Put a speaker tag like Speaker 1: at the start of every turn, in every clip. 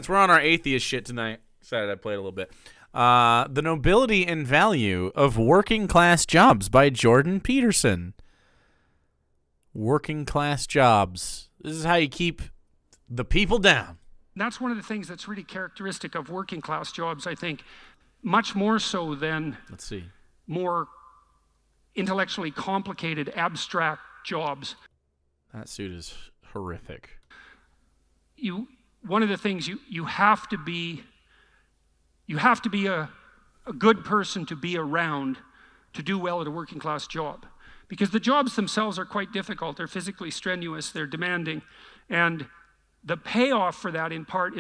Speaker 1: Since we're on our atheist shit tonight, decided I'd play it a little bit. The Nobility and Value of Working Class Jobs by Jordan Peterson. Working class jobs. This is how you keep the people down.
Speaker 2: That's one of the things that's really characteristic of working class jobs, I think, much more so than more intellectually complicated, abstract jobs.
Speaker 1: That suit is horrific.
Speaker 2: One of the things you have to be a good person to be around to do well at a working class job, because the jobs themselves are quite difficult. They're physically strenuous, they're demanding, and the payoff for that in part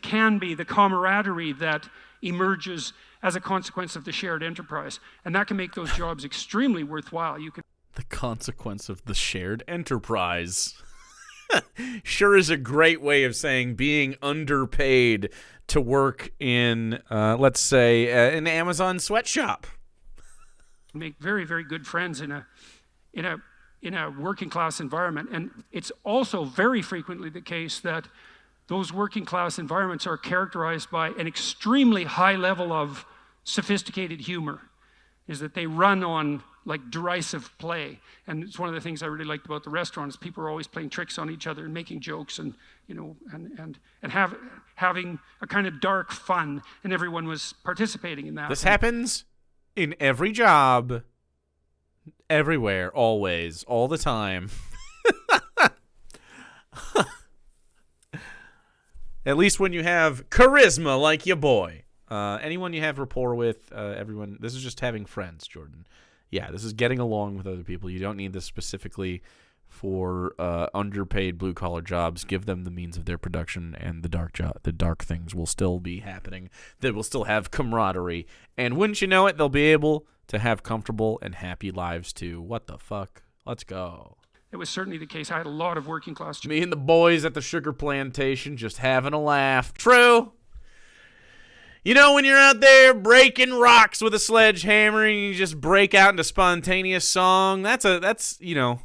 Speaker 2: can be the camaraderie that emerges as a consequence of the shared enterprise, and that can make those jobs extremely worthwhile.
Speaker 1: The consequence of the shared enterprise. Sure is a great way of saying being underpaid to work in, let's say, an Amazon sweatshop.
Speaker 2: Make very, very good friends in a working class environment, and it's also very frequently the case that those working class environments are characterized by an extremely high level of sophisticated humor, is that they run on like derisive play. And it's one of the things I really liked about the restaurant is people are always playing tricks on each other and making jokes and having a kind of dark fun, and everyone was participating in that.
Speaker 1: This happens in every job, everywhere, always, all the time. At least when you have charisma like your boy. Anyone you have rapport with, everyone, this is just having friends, Jordan. Yeah, this is getting along with other people. You don't need this specifically for underpaid blue-collar jobs. Give them the means of their production, and the dark things will still be happening. They will still have camaraderie. And wouldn't you know it, they'll be able to have comfortable and happy lives too. What the fuck? Let's go.
Speaker 2: It was certainly the case. I had a lot of working class jobs.
Speaker 1: Me and the boys at the sugar plantation just having a laugh. True. You know, when you're out there breaking rocks with a sledgehammer and you just break out into spontaneous song, that's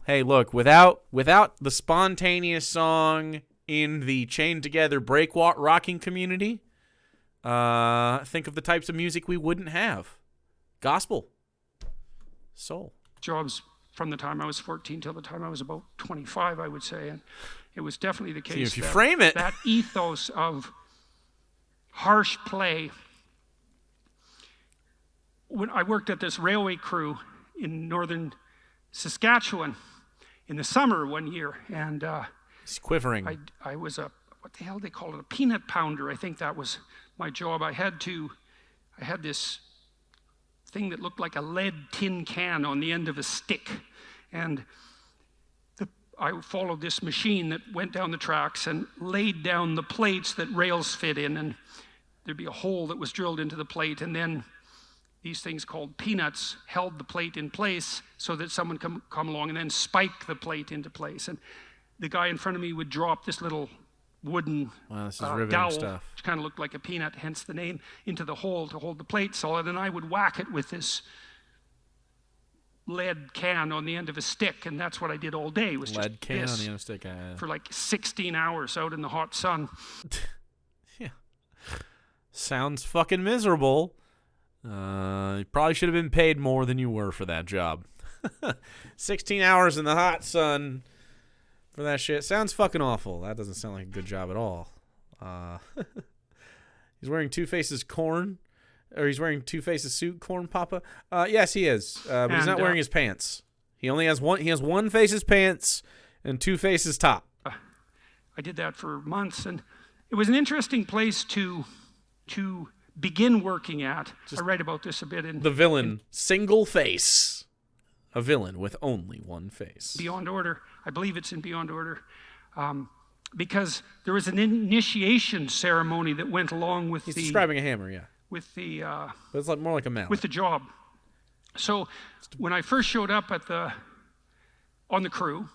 Speaker 1: hey, look, without the spontaneous song in the chained together break rocking community, think of the types of music we wouldn't have. Gospel. Soul.
Speaker 2: Jobs from the time I was 14 till the time I was about 25, I would say, and it was definitely the case.
Speaker 1: See, if you frame it,
Speaker 2: that ethos of harsh play. When I worked at this railway crew in northern Saskatchewan in the summer one year, and
Speaker 1: it's quivering.
Speaker 2: I was what the hell they call it, a peanut pounder. I think that was my job. I had this thing that looked like a lead tin can on the end of a stick, and I followed this machine that went down the tracks and laid down the plates that rails fit in, and there'd be a hole that was drilled into the plate, and then these things called peanuts held the plate in place so that someone come along and then spike the plate into place. And the guy in front of me would drop this little wooden dowel,
Speaker 1: stuff,
Speaker 2: which kind of looked like a peanut, hence the name, into the hole to hold the plate solid, and I would whack it with this lead can on the end of a stick, and that's what I did all day. Was
Speaker 1: lead can on the end of a stick
Speaker 2: for like 16 hours out in the hot sun.
Speaker 1: Yeah, sounds fucking miserable. You probably should have been paid more than you were for that job. 16 hours in the hot sun for that shit sounds fucking awful. That doesn't sound like a good job at all. He's wearing Two-Face's he's wearing Two-Face's suit, Corn Papa. Yes, he is. But he's not wearing his pants. He only has one. He has one Face's pants and Two-Face's top.
Speaker 2: I did that for months, and it was an interesting place to begin working at. I write about this a bit in
Speaker 1: The Villain, Single Face. A villain with only one face.
Speaker 2: Beyond Order. I believe it's in Beyond Order. Because there was an initiation ceremony that went along with
Speaker 1: He's describing a hammer, yeah.
Speaker 2: With the
Speaker 1: but it's more like a mallet.
Speaker 2: With the job. So when I first showed up on the crew,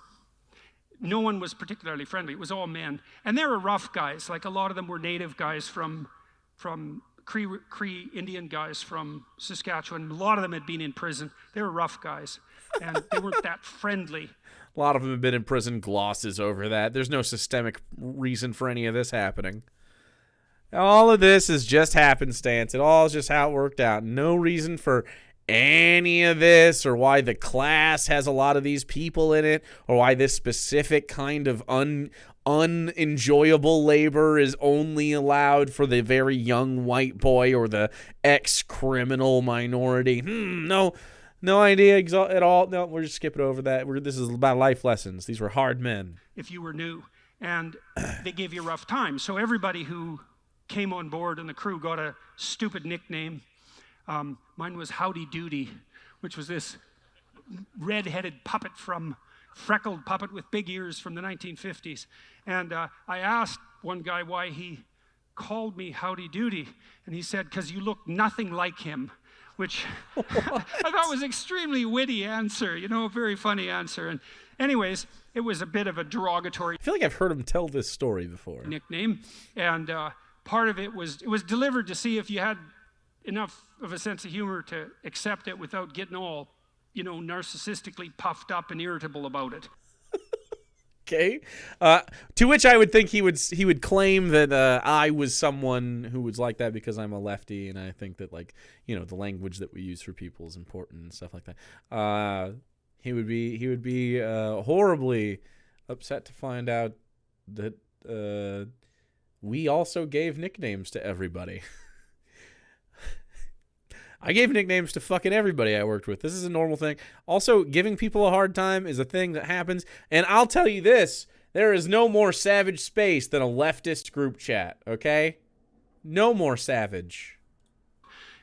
Speaker 2: no one was particularly friendly. It was all men. And they were rough guys. Like a lot of them were native guys from Cree Indian guys from Saskatchewan. A lot of them had been in prison. They were rough guys, and they weren't that friendly.
Speaker 1: A lot of them have been in prison. Glosses over that. There's no systemic reason for any of this happening. All of this is just happenstance. It all is just how it worked out. No reason for any of this, or why the class has a lot of these people in it, or why this specific kind of unenjoyable labor is only allowed for the very young white boy or the ex-criminal minority. No idea at all. No, we're just skipping over that. This is about life lessons. These were hard men.
Speaker 2: If you were new, and they gave you a rough time. So everybody who came on board and the crew got a stupid nickname. Mine was Howdy Doody, which was this red-headed freckled puppet with big ears from the 1950s. And I asked one guy why he called me Howdy Doody, and he said, because you look nothing like him, which I thought was extremely witty answer, a very funny answer. And anyways, it was a bit of a derogatory
Speaker 1: I feel like I've heard him tell this story before.
Speaker 2: Nickname, and part of it was delivered to see if you had enough of a sense of humor to accept it without getting all, narcissistically puffed up and irritable about it.
Speaker 1: Okay. To which I would think he would claim that I was someone who was like that because I'm a lefty, and I think that, like, the language that we use for people is important and stuff like that. He would be horribly upset to find out that we also gave nicknames to everybody. I gave nicknames to fucking everybody I worked with. This is a normal thing. Also, giving people a hard time is a thing that happens. And I'll tell you this, there is no more savage space than a leftist group chat, okay? No more savage.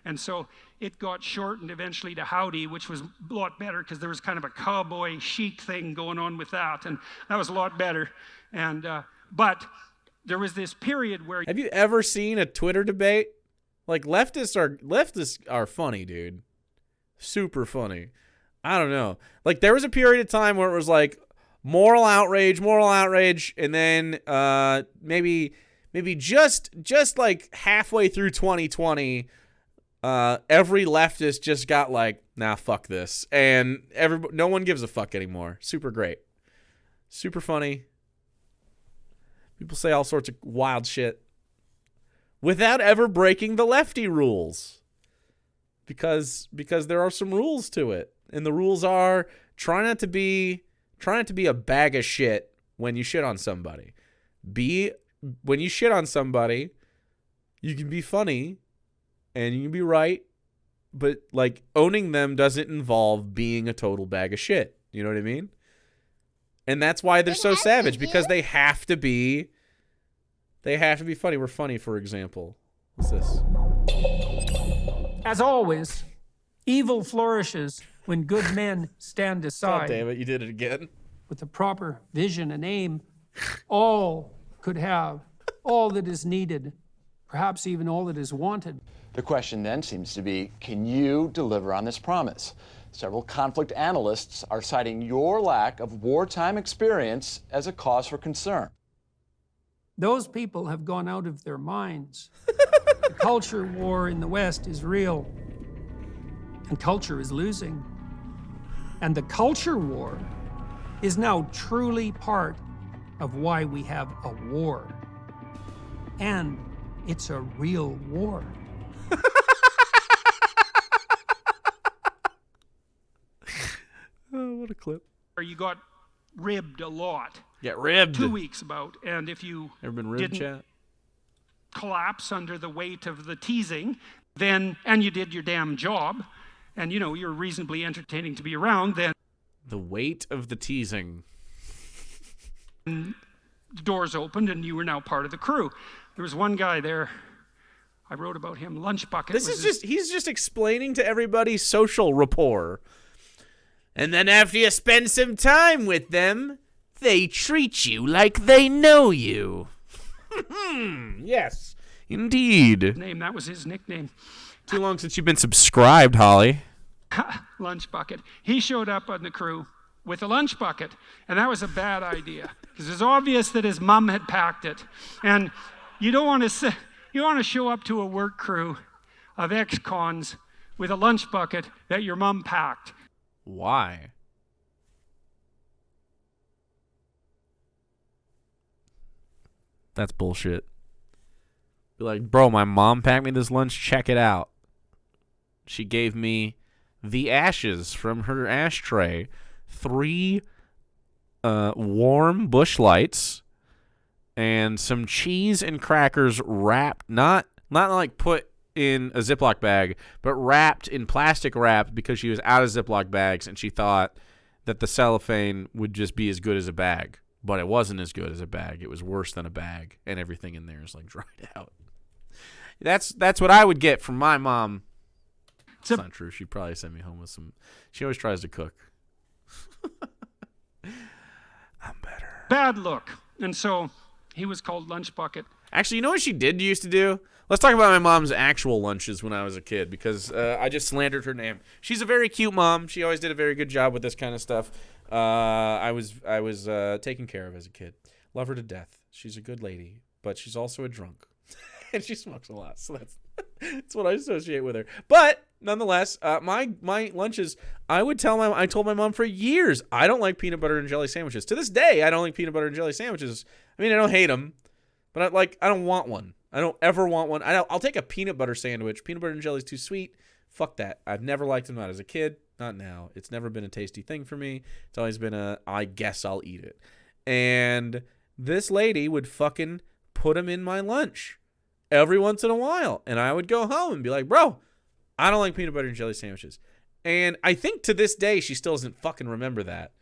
Speaker 2: And so it got shortened eventually to Howdy, which was a lot better because there was kind of a cowboy chic thing going on with that. And that was a lot better. And but there was this period where...
Speaker 1: Have you ever seen a Twitter debate? Like, leftists are funny, dude. Super funny. I don't know. Like, there was a period of time where it was like moral outrage, and then maybe just like halfway through 2020, every leftist just got like, nah, fuck this, and no one gives a fuck anymore. Super great, super funny. People say all sorts of wild shit without ever breaking the lefty rules, because there are some rules to it, and the rules are try not to be a bag of shit when you shit on somebody. When you shit on somebody, you can be funny and you can be right, but like owning them doesn't involve being a total bag of shit. You know what I mean? And that's why they're so savage, because they have to be funny. We're funny, for example. What's this?
Speaker 3: As always, evil flourishes when good men stand aside.
Speaker 1: God damn it, you did it again.
Speaker 3: With the proper vision and aim, all could have all that is needed, perhaps even all that is wanted.
Speaker 4: The question then seems to be, can you deliver on this promise? Several conflict analysts are citing your lack of wartime experience as a cause for concern.
Speaker 3: Those people have gone out of their minds. The culture war in the West is real, and culture is losing. And the culture war is now truly part of why we have a war. And it's a real war.
Speaker 1: Oh, what a clip.
Speaker 2: you got ribbed a lot.
Speaker 1: Get ribbed.
Speaker 2: 2 weeks about. And if you
Speaker 1: Ever been ribbed,
Speaker 2: didn't
Speaker 1: chat?
Speaker 2: collapse under the weight of the teasing, then, and you did your damn job, and you know, you're reasonably entertaining to be around, then
Speaker 1: The weight of the teasing.
Speaker 2: the doors opened and you were now part of the crew. There was one guy there, I wrote about him, Lunch Bucket.
Speaker 1: He's just explaining to everybody social rapport. And then after you spend some time with them, they treat you like they know you. Yes, indeed.
Speaker 2: name, that was his nickname.
Speaker 1: Too long since you've been subscribed, Holly.
Speaker 2: Lunch Bucket. He showed up on the crew with a lunch bucket, and that was a bad idea because it's obvious that his mom had packed it. And you don't want to show up to a work crew of ex-cons with a lunch bucket that your mom packed.
Speaker 1: Why? That's bullshit. Be like, bro, my mom packed me this lunch. Check it out. She gave me the ashes from her ashtray, 3 warm Busch Lights, and some cheese and crackers wrapped, not like put in a Ziploc bag, but wrapped in plastic wrap because she was out of Ziploc bags and she thought that the cellophane would just be as good as a bag. But it wasn't as good as a bag. It was worse than a bag, and everything in there is like dried out. That's what I would get from my mom. It's not true. She'd probably send me home with some. She always tries to cook. I'm better.
Speaker 2: Bad look. And so he was called Lunch Bucket.
Speaker 1: Actually, you know what she did used to do? Let's talk about my mom's actual lunches when I was a kid, because I just slandered her name. She's a very cute mom. She always did a very good job with this kind of stuff. I was taken care of as a kid. Love her to death. She's a good lady, but she's also a drunk. And she smokes a lot, so that's what I associate with her. But nonetheless, my lunches, I told my mom for years, I don't like peanut butter and jelly sandwiches. To this day, I don't like peanut butter and jelly sandwiches. I mean, I don't hate them, but I don't want one. I don't ever want one. I'll take a peanut butter sandwich. Peanut butter and jelly is too sweet. Fuck that. I've never liked them, not as a kid, not now. It's never been a tasty thing for me. It's always been I guess I'll eat it. And this lady would fucking put them in my lunch every once in a while. And I would go home and be like, bro, I don't like peanut butter and jelly sandwiches. And I think to this day, she still doesn't fucking remember that.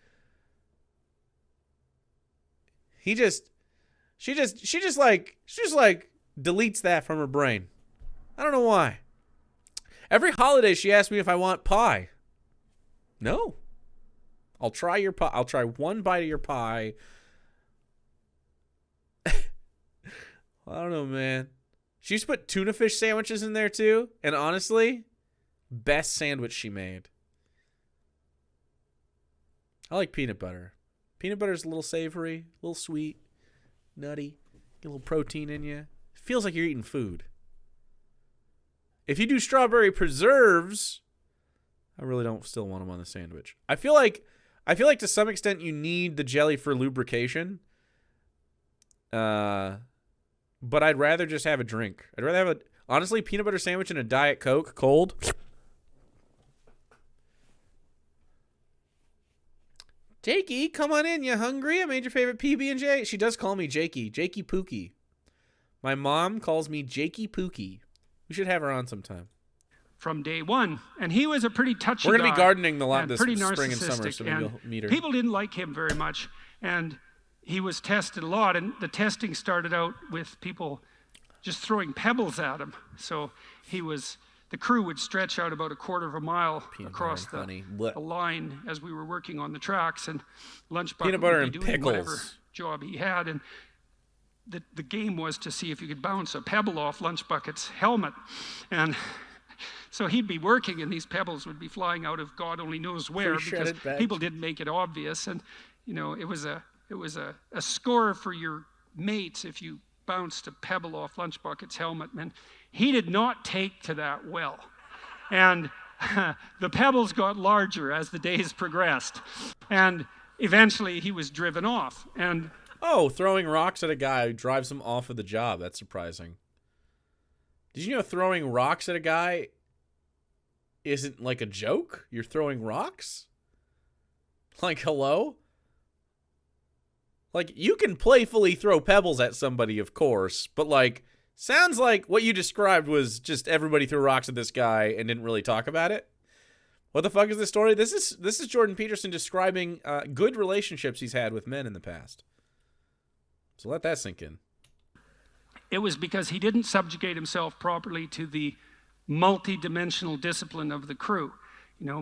Speaker 1: She just deletes that from her brain. I don't know why. Every holiday, she asks me if I want pie. No. I'll try your pie. I'll try one bite of your pie. I don't know, man. She used to put tuna fish sandwiches in there too. And honestly, best sandwich she made. I like peanut butter. Peanut butter is a little savory, a little sweet, nutty. Get a little protein in you. Feels like you're eating food. If you do strawberry preserves, I really don't still want them on the sandwich. I feel like to some extent you need the jelly for lubrication. But I'd rather just have a drink. I'd rather have honestly, peanut butter sandwich and a Diet Coke cold. Jakey, come on in. You hungry? I made your favorite PB&J. She does call me Jakey. Jakey Pookie. My mom calls me Jakey Pookie. We should have her on sometime.
Speaker 2: From day one. And he was a pretty touchy guy.
Speaker 1: We're going to be gardening the lot this
Speaker 2: spring
Speaker 1: and summer, so maybe you'll meet her.
Speaker 2: People didn't like him very much. And he was tested a lot. And the testing started out with people just throwing pebbles at him. So the crew would stretch out about a quarter of a mile across the line as we were working on the tracks. And Lunch Bucket would be doing whatever job he had. And the game was to see if you could bounce a pebble off Lunch Bucket's helmet. And so he'd be working and these pebbles would be flying out of God only knows where because people didn't make it obvious. And, it was a score for your mates if you bounced a pebble off Lunch Bucket's helmet. And he did not take to that well. And the pebbles got larger as the days progressed. And eventually he was driven off. And
Speaker 1: throwing rocks at a guy drives him off of the job. That's surprising. Did you know throwing rocks at a guy isn't like a joke? You're throwing rocks? Like, hello? Like, you can playfully throw pebbles at somebody, of course, but sounds like what you described was just everybody threw rocks at this guy and didn't really talk about it. What the fuck is this story? This is Jordan Peterson describing good relationships he's had with men in the past. So let that sink in.
Speaker 2: It was because he didn't subjugate himself properly to the multi-dimensional discipline of the crew,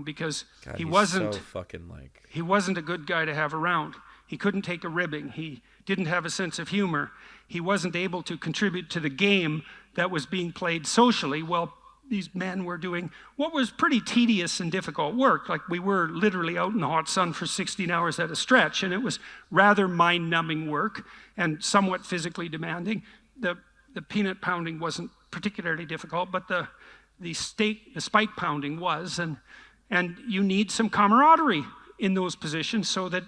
Speaker 2: because
Speaker 1: God,
Speaker 2: he wasn't
Speaker 1: so fucking
Speaker 2: he wasn't a good guy to have around. He couldn't take a ribbing. He didn't have a sense of humor. He wasn't able to contribute to the game that was being played socially. Well, these men were doing what was pretty tedious and difficult work. Like, we were literally out in the hot sun for 16 hours at a stretch, and it was rather mind-numbing work and somewhat physically demanding. The peanut pounding wasn't particularly difficult, but the spike pounding was, and you need some camaraderie in those positions so that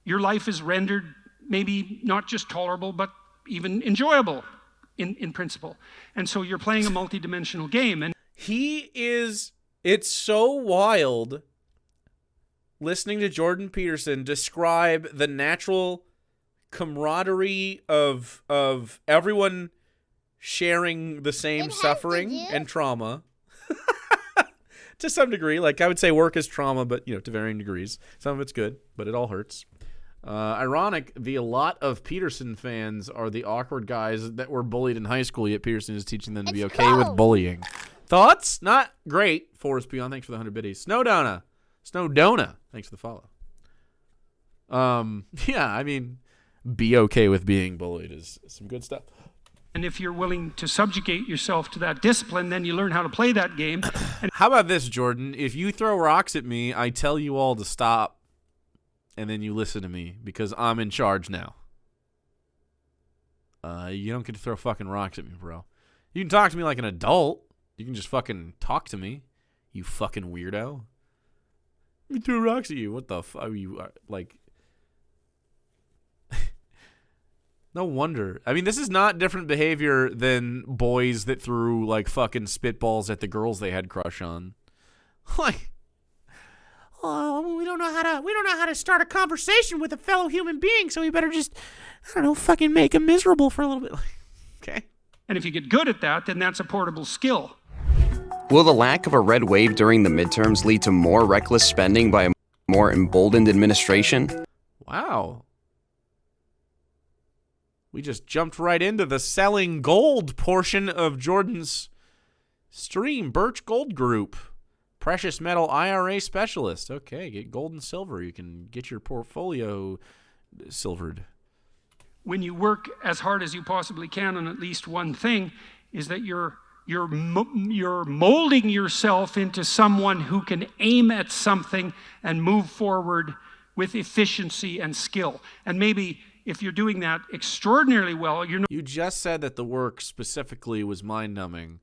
Speaker 2: your life is rendered maybe not just tolerable, but even enjoyable in principle. And so you're playing a multidimensional game. And
Speaker 1: it's so wild listening to Jordan Peterson describe the natural camaraderie of everyone sharing the same suffering and trauma. To some degree, like I would say work is trauma, but to varying degrees. Some of it's good, but it all hurts. Ironic, a lot of Peterson fans are the awkward guys that were bullied in high school, yet Peterson is teaching them to be okay with bullying. Thoughts? Not great. Forrest Beyond, thanks for the 100 biddies. Snowdona, thanks for the follow. Yeah, I mean, be okay with being bullied is some good stuff.
Speaker 2: And if you're willing to subjugate yourself to that discipline, then you learn how to play that game. And
Speaker 1: how about this, Jordan? If you throw rocks at me, I tell you all to stop, and then you listen to me because I'm in charge now. You don't get to throw fucking rocks at me, bro. You can talk to me like an adult. You can just fucking talk to me, you fucking weirdo. Let me throw rocks at you. What the fuck? You like... No wonder. I mean, this is not different behavior than boys that threw like fucking spitballs at the girls they had crush on. Like, oh, we don't know how to start a conversation with a fellow human being, so we better just, I don't know, fucking make him miserable for a little bit. Okay.
Speaker 2: And if you get good at that, then that's a portable skill.
Speaker 5: Will the lack of a red wave during the midterms lead to more reckless spending by a more emboldened administration?
Speaker 1: Wow. We just jumped right into the selling gold portion of Jordan's stream. Birch Gold Group. Precious metal IRA specialist. Okay, get gold and silver. You can get your portfolio silvered.
Speaker 2: When you work as hard as you possibly can on at least one thing, is that you're molding yourself into someone who can aim at something and move forward with efficiency and skill. And maybe if you're doing that extraordinarily well, you're not...
Speaker 1: You just said that the work specifically was mind-numbing.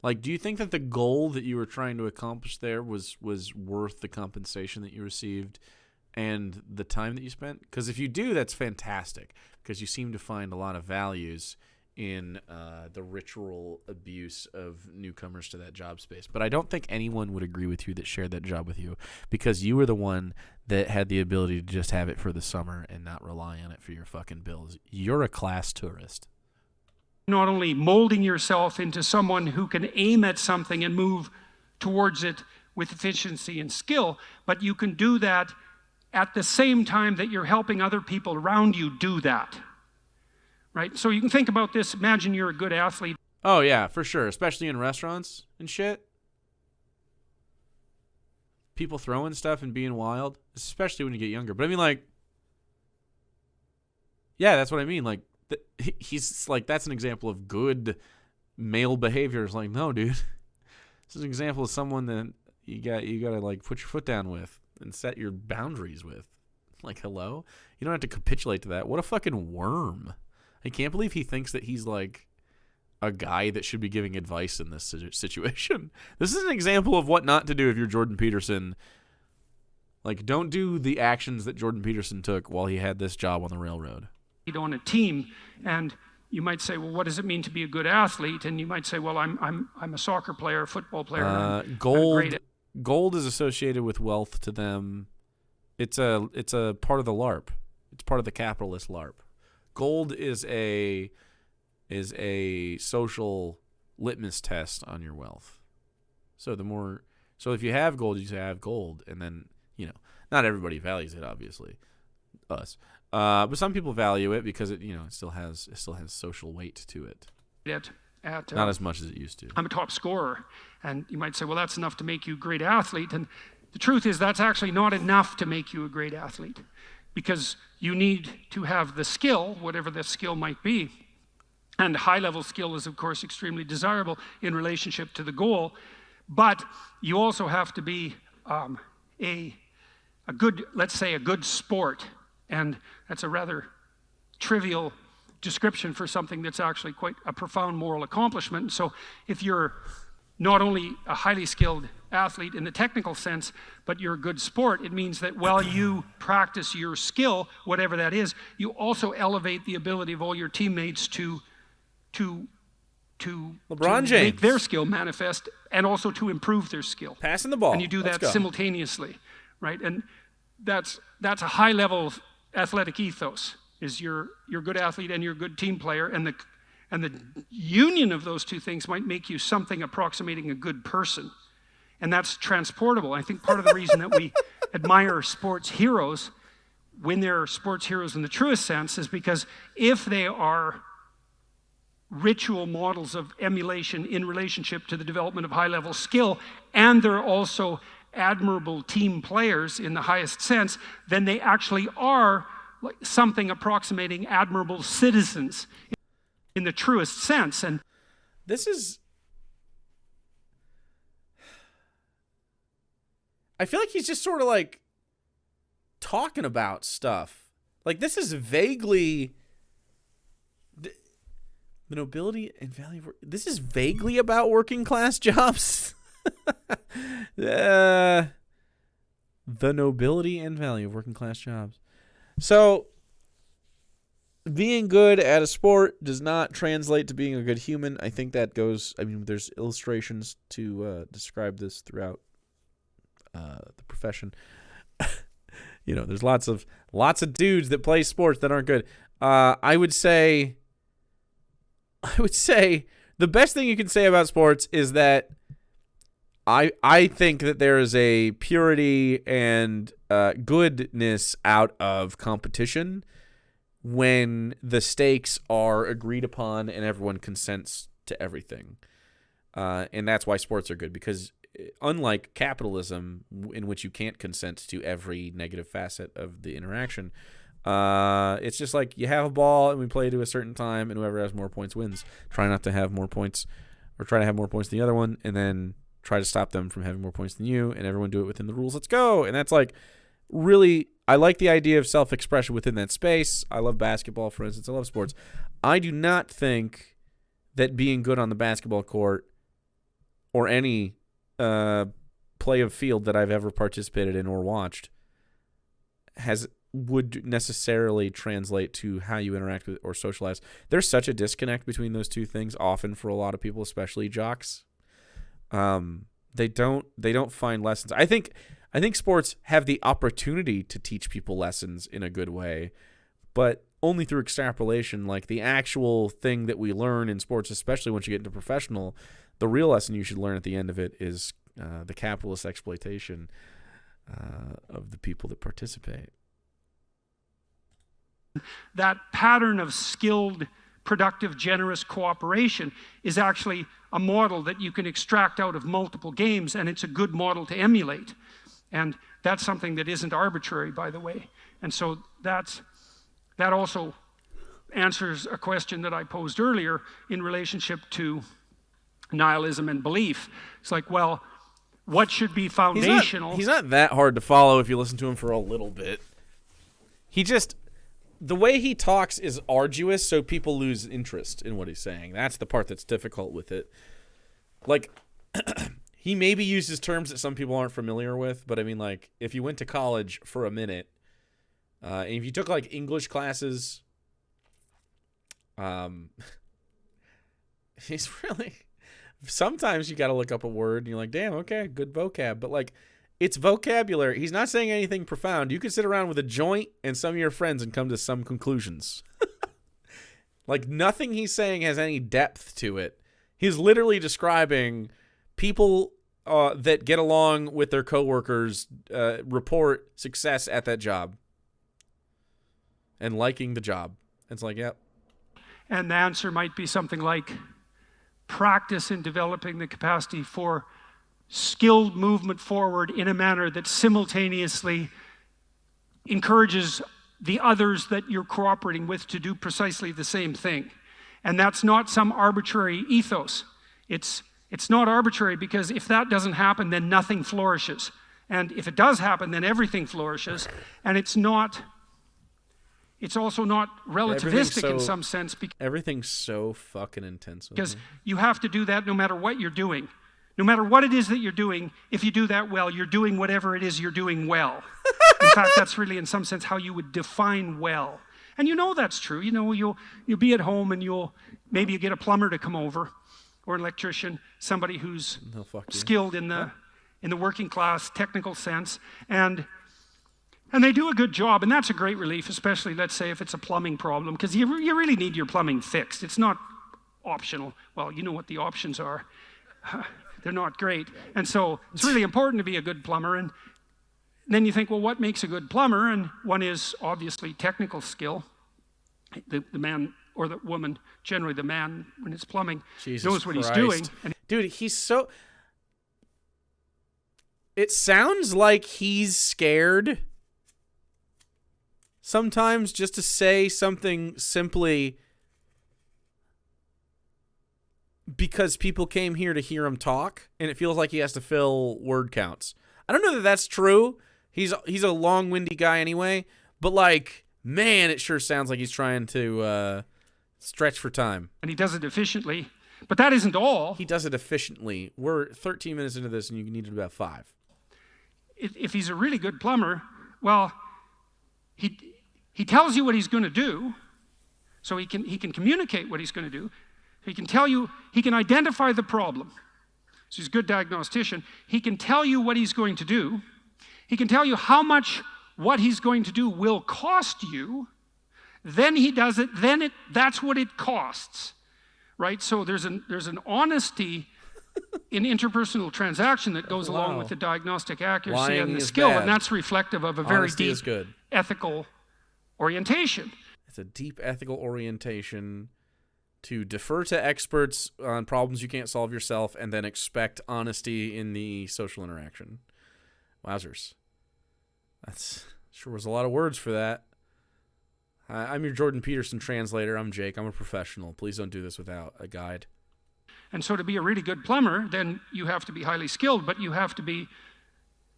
Speaker 1: Like, do you think that the goal that you were trying to accomplish there was worth the compensation that you received and the time that you spent? Because if you do, that's fantastic, because you seem to find a lot of values in the ritual abuse of newcomers to that job space. But I don't think anyone would agree with you that shared that job with you, because you were the one that had the ability to just have it for the summer and not rely on it for your fucking bills. You're a class tourist.
Speaker 2: Not only molding yourself into someone who can aim at something and move towards it with efficiency and skill, but you can do that at the same time that you're helping other people around you do that. Right? So you can think about this. Imagine you're a good athlete.
Speaker 1: Oh, yeah, for sure. Especially in restaurants and shit. People throwing stuff and being wild. Especially when you get younger. But I mean, like... Yeah, that's what I mean. Like, he's like, that's an example of good male behavior. It's like, no, dude. This is an example of someone that you gotta, like, put your foot down with and set your boundaries with. Like, hello? You don't have to capitulate to that. What a fucking worm. I can't believe he thinks that he's like a guy that should be giving advice in this situation. This is an example of what not to do if you're Jordan Peterson. Like, don't do the actions that Jordan Peterson took while he had this job on the railroad.
Speaker 2: On a team, and you might say, well, what does it mean to be a good athlete? And you might say, well, I'm a soccer player, a football player.
Speaker 1: Gold is associated with wealth to them. It's a part of the LARP. It's part of the capitalist LARP. Gold is a social litmus test on your wealth. So if you have gold, you have gold, and then not everybody values it, obviously, us, but some people value it because it still has social weight to it. Not as much as it used to.
Speaker 2: I'm a top scorer, and you might say, well, that's enough to make you a great athlete, and the truth is that's actually not enough to make you a great athlete. Because you need to have the skill, whatever the skill might be. And high-level skill is, of course, extremely desirable in relationship to the goal. But you also have to be a good, let's say, a good sport. And that's a rather trivial description for something that's actually quite a profound moral accomplishment. So if you're not only a highly skilled athlete in the technical sense, but you're a good sport, it means that while you practice your skill, whatever that is, you also elevate the ability of all your teammates to to
Speaker 1: LeBron
Speaker 2: to
Speaker 1: James.
Speaker 2: make their skill manifest and also to improve their skill.
Speaker 1: Passing the ball.
Speaker 2: And you do
Speaker 1: Let's
Speaker 2: that
Speaker 1: go.
Speaker 2: simultaneously, right? And that's a high level of athletic ethos. Is you're a good athlete and you're a good team player, and the union of those two things might make you something approximating a good person. And that's transportable. I think part of the reason that we admire sports heroes, when they're sports heroes in the truest sense, is because if they are ritual models of emulation in relationship to the development of high-level skill, and they're also admirable team players in the highest sense, then they actually are like something approximating admirable citizens in the truest sense. And
Speaker 1: this is... I feel like he's just sort of like talking about stuff. Like, this is vaguely... The nobility and value of work. This is vaguely about working class jobs. The nobility and value of working class jobs. So, being good at a sport does not translate to being a good human. I think that goes, I mean, there's illustrations to describe this throughout the profession. You know, there's lots of dudes that play sports that aren't good. I would say the best thing you can say about sports is that I think that there is a purity and goodness out of competition when the stakes are agreed upon and everyone consents to everything. And that's why sports are good, because unlike capitalism, in which you can't consent to every negative facet of the interaction, it's just like you have a ball and we play to a certain time, and whoever has more points wins. Try not to have more points, or try to have more points than the other one, and then try to stop them from having more points than you, and everyone do it within the rules. Let's go. And that's like really, I like the idea of self-expression within that space. I love basketball, for instance. I love sports. I do not think that being good on the basketball court or any play of field that I've ever participated in or watched would necessarily translate to how you interact with or socialize. There's such a disconnect between those two things often for a lot of people, especially jocks. They don't find lessons. I think sports have the opportunity to teach people lessons in a good way, but only through extrapolation. Like, the actual thing that we learn in sports, especially once you get into professional, the real lesson you should learn at the end of it is the capitalist exploitation of the people that participate.
Speaker 2: that pattern of skilled, productive, generous cooperation is actually a model that you can extract out of multiple games, and it's a good model to emulate. And that's something that isn't arbitrary, by the way. And so that also answers a question that I posed earlier in relationship to nihilism and belief. It's like, well, what should be foundational?
Speaker 1: He's not that hard to follow if you listen to him for a little bit. The way he talks is arduous, so people lose interest in what he's saying. That's the part that's difficult with it. Like, he maybe uses terms that some people aren't familiar with, but I mean, like, if you went to college for a minute, and if you took, like, English classes, he's really... Sometimes you got to look up a word, and you're like, damn, okay, good vocab. But, like, it's vocabulary. He's not saying anything profound. You could sit around with a joint and some of your friends and come to some conclusions. Like, nothing he's saying has any depth to it. He's literally describing people that get along with their coworkers, report success at that job, and liking the job. It's like, yep.
Speaker 2: And the answer might be something like practice in developing the capacity for skilled movement forward in a manner that simultaneously encourages the others that you're cooperating with to do precisely the same thing. And that's not some arbitrary ethos. It's not arbitrary, because if that doesn't happen, then nothing flourishes. And if it does happen, then everything flourishes. And it's also not relativistic in some sense.
Speaker 1: Everything's so fucking intense.
Speaker 2: Because you have to do that no matter what you're doing. No matter what it is that you're doing, if you do that well, you're doing whatever it is you're doing well. In fact, that's really, in some sense, how you would define well. And you know that's true. You know, you'll be at home and maybe you get a plumber to come over, or an electrician, somebody who's skilled in the working class technical sense, and they do a good job, and that's a great relief, especially, let's say, if it's a plumbing problem, because you really need your plumbing fixed. It's not optional. Well, you know what the options are. They're not great. And so it's really important to be a good plumber. And then you think, well, what makes a good plumber? And one is obviously technical skill. The man or the woman, generally the man when it's plumbing, knows what he's doing.
Speaker 1: Dude, he's so... It sounds like he's scared sometimes just to say something simply because people came here to hear him talk, and it feels like he has to fill word counts. I don't know that that's true. He's a long-winded guy anyway, but like, man, it sure sounds like he's trying to stretch for time.
Speaker 2: And he does it efficiently, but that isn't all.
Speaker 1: He does it efficiently. We're 13 minutes into this, and you needed about 5.
Speaker 2: If he's a really good plumber, well, he tells you what he's going to do, so he can communicate what he's going to do. He can tell you, he can identify the problem. So he's a good diagnostician. He can tell you what he's going to do. He can tell you how much what he's going to do will cost you. Then he does it, that's what it costs, right? So there's an honesty in interpersonal transaction that goes along with the diagnostic accuracy and the skill, and that's reflective of a very deep ethical orientation.
Speaker 1: It's a deep ethical orientation to defer to experts on problems you can't solve yourself and then expect honesty in the social interaction. Wowzers. That's sure was a lot of words for that. I'm your Jordan Peterson translator. I'm Jake. I'm a professional. Please don't do this without a guide.
Speaker 2: And so to be a really good plumber, then you have to be highly skilled, but you have to be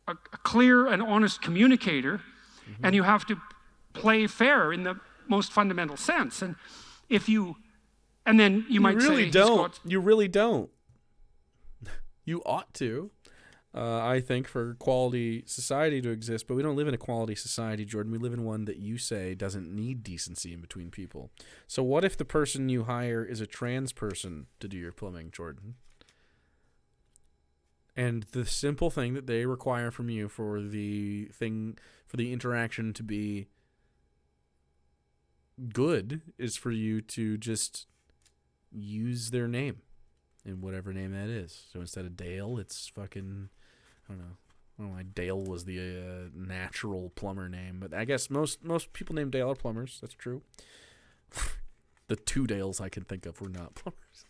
Speaker 2: a clear and honest communicator, and you have to play fair in the most fundamental sense. And then you might
Speaker 1: really
Speaker 2: say...
Speaker 1: Don't. You really don't. You ought to. I think, for quality society to exist, but we don't live in a quality society, Jordan. We live in one that you say doesn't need decency in between people. So what if the person you hire is a trans person to do your plumbing, Jordan? And the simple thing that they require from you for the interaction to be good is for you to just use their name, and whatever name that is. So instead of Dale, it's fucking... I don't know why Dale was the natural plumber name, but I guess most people named Dale are plumbers. That's true. The 2 Dales I can think of were not plumbers.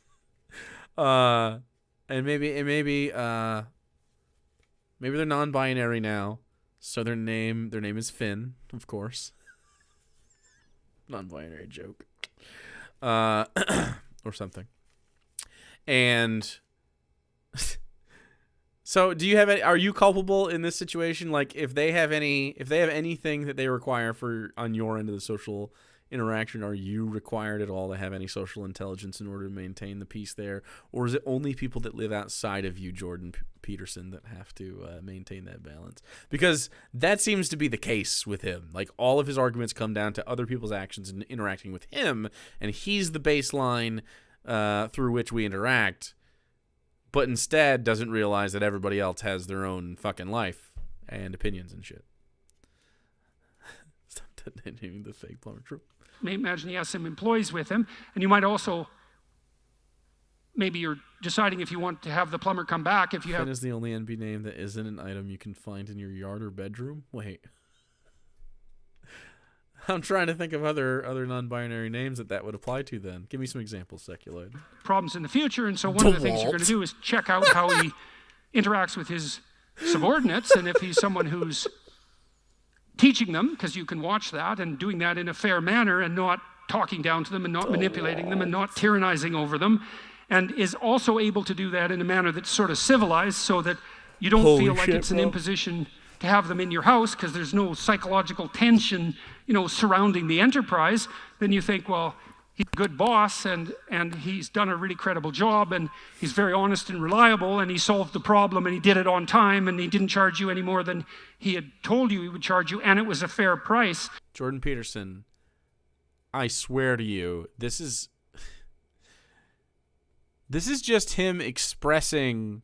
Speaker 1: And maybe they're non-binary now, so their name is Finn, of course. Non-binary joke, or something, and. So, are you culpable in this situation? Like, if they have anything that they require on your end of the social interaction, are you required at all to have any social intelligence in order to maintain the peace there? Or is it only people that live outside of you, Jordan Peterson, that have to maintain that balance? Because that seems to be the case with him. Like, all of his arguments come down to other people's actions and interacting with him, and he's the baseline through which we interact. But instead doesn't realize that everybody else has their own fucking life and opinions and shit. Stop detonating the fake plumber. True.
Speaker 2: Imagine he has some employees with him, and you might also, maybe you're deciding if you want to have the plumber come back. If you
Speaker 1: Finn is the only NB name that isn't an item you can find in your yard or bedroom. Wait. I'm trying to think of other non-binary names that would apply to then. Give me some examples, Seculoid.
Speaker 2: Problems in the future, and so one of the things you're going to do is check out how he interacts with his subordinates, and if he's someone who's teaching them, because you can watch that, and doing that in a fair manner, and not talking down to them, and not manipulating them, and not tyrannizing over them, and is also able to do that in a manner that's sort of civilized, so that you don't feel like it's an imposition to have them in your house, because there's no psychological tension, surrounding the enterprise. Then you think, well, he's a good boss, and he's done a really credible job, and he's very honest and reliable, and he solved the problem, and he did it on time, and he didn't charge you any more than he had told you he would charge you, and it was a fair price.
Speaker 1: Jordan Peterson, I swear to you, this is just him expressing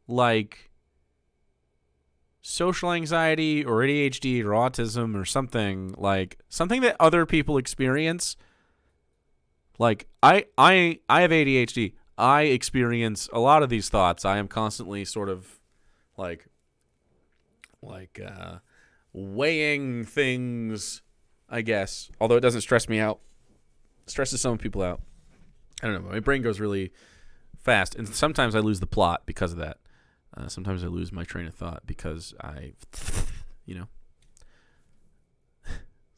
Speaker 1: like social anxiety or ADHD or autism or something that other people experience. Like I have ADHD. I experience a lot of these thoughts. I am constantly sort of like weighing things, I guess. Although it doesn't stress me out. It stresses some people out. I don't know. My brain goes really fast, and sometimes I lose the plot because of that. Sometimes I lose my train of thought because this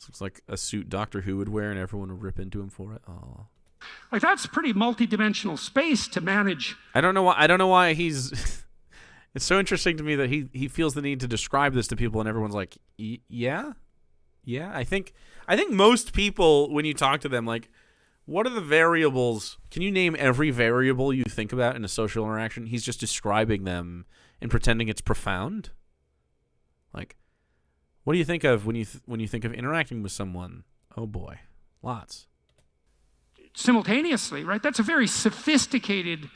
Speaker 1: looks like a suit Doctor Who would wear, and everyone would rip into him for it. Oh,
Speaker 2: Like, that's pretty multidimensional space to manage.
Speaker 1: I don't know why he's. It's so interesting to me that he feels the need to describe this to people, and everyone's like, yeah. I think most people, when you talk to them, like, what are the variables? Can you name every variable you think about in a social interaction? He's just describing them and pretending it's profound. Like, what do you think of when you think of interacting with someone? Oh boy, lots.
Speaker 2: Simultaneously, right? That's a very sophisticated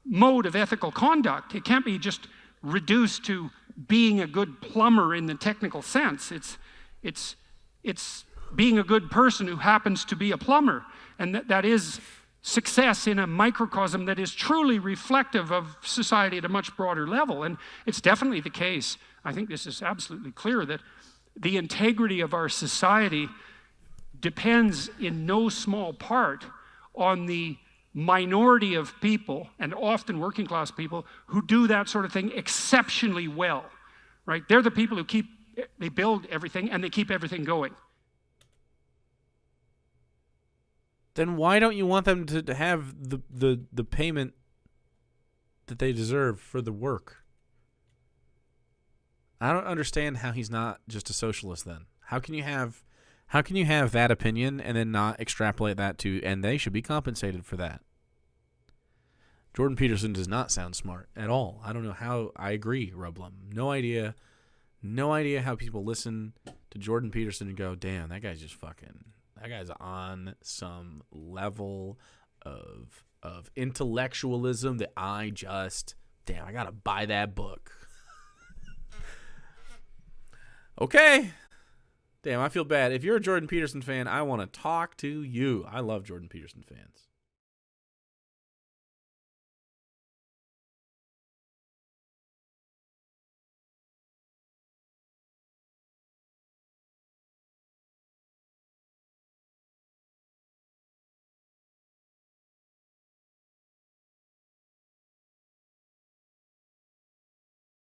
Speaker 2: mode of ethical conduct. It can't be just reduced to being a good plumber in the technical sense. It's being a good person who happens to be a plumber, and that is success in a microcosm that is truly reflective of society at a much broader level. And it's definitely the case, I think this is absolutely clear, that the integrity of our society depends in no small part on the minority of people, and often working class people, who do that sort of thing exceptionally well, right? They're the people who they build everything and they keep everything going.
Speaker 1: Then why don't you want them to have the payment that they deserve for the work? I don't understand how he's not just a socialist then. How can you have that opinion and then not extrapolate that to, and they should be compensated for that? Jordan Peterson does not sound smart at all. I don't know how. I agree, Rublum. No idea how people listen to Jordan Peterson and go, damn, that guy's on some level of intellectualism that I gotta buy that book. Okay. Damn, I feel bad. If you're a Jordan Peterson fan, I want to talk to you. I love Jordan Peterson fans.